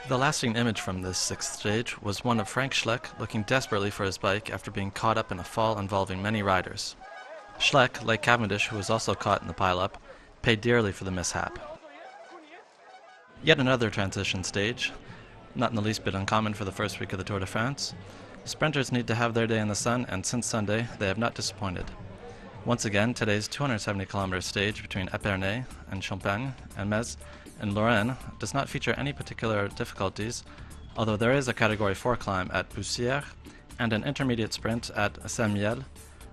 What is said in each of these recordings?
The lasting image from this sixth stage was one of Frank Schleck looking desperately for his bike after being caught up in a fall involving many riders. Schleck, like Cavendish, who was also caught in the pile-up, paid dearly for the mishap. Yet another transition stage, not in the least bit uncommon for the first week of the Tour de France. Sprinters need to have their day in the sun, and since Sunday, they have not disappointed. Once again, today's 270-kilometer stage between Epernay and Champagne and Metz in Lorraine does not feature any particular difficulties, although there is a Category 4 climb at Bussière and an intermediate sprint at Saint-Mihiel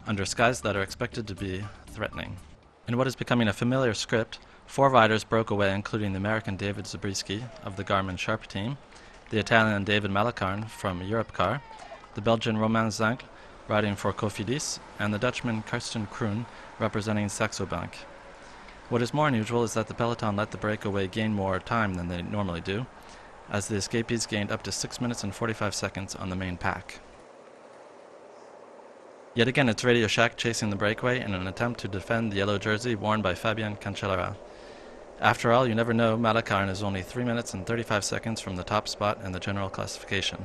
under skies that are expected to be threatening. In what is becoming a familiar script, 4 riders broke away, including the American David Zabriskie of the Garmin Sharp team, the Italian David Malacarne from Europcar, the Belgian Romain Zinck riding for Cofidis, and the Dutchman Karsten Kroon representing Saxo Bank. What is more unusual is that the peloton let the breakaway gain more time than they normally do, as the escapees gained up to 6 minutes and 45 seconds on the main pack. Yet again, it's Radio Shack chasing the breakaway in an attempt to defend the yellow jersey worn by Fabien Cancellara. After all, you never know, Malacarne is only 3 minutes and 35 seconds from the top spot in the general classification.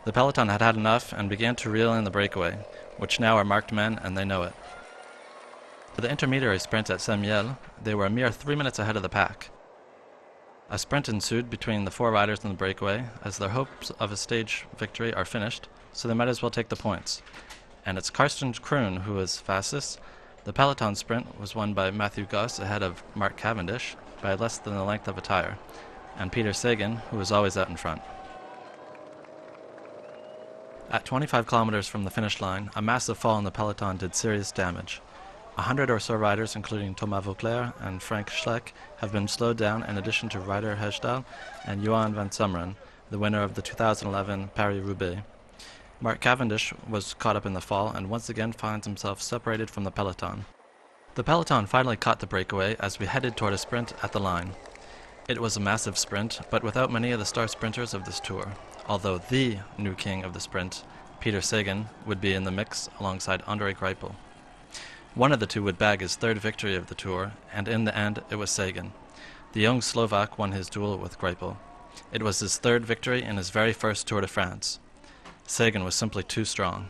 The peloton had had enough and began to reel in the breakaway, which now are marked men and they know it. For the intermediary sprint at Saint-Mihiel, they were a mere 3 minutes ahead of the pack. A sprint ensued between the 4 riders in the breakaway, as their hopes of a stage victory are finished, so they might as well take the points. And it's Karsten Kroon who is fastest. The peloton sprint was won by Matthew Goss ahead of Mark Cavendish by less than the length of a tire, and Peter Sagan, who was always out in front. At 25 kilometers from the finish line, a massive fall in the peloton did serious damage. 100 or so riders, including Thomas Vauclair and Frank Schleck, have been slowed down, in addition to Ryder Hesjedal and Johan van Summeren, the winner of the 2011 Paris-Roubaix. Mark Cavendish was caught up in the fall and once again finds himself separated from the peloton. The peloton finally caught the breakaway as we headed toward a sprint at the line. It was a massive sprint, but without many of the star sprinters of this tour, although the new king of the sprint, Peter Sagan, would be in the mix alongside André Greipel. One of the two would bag his 3rd victory of the tour, and in the end it was Sagan. The young Slovak won his duel with Greipel. It was his 3rd victory in his very first Tour de France. Sagan was simply too strong.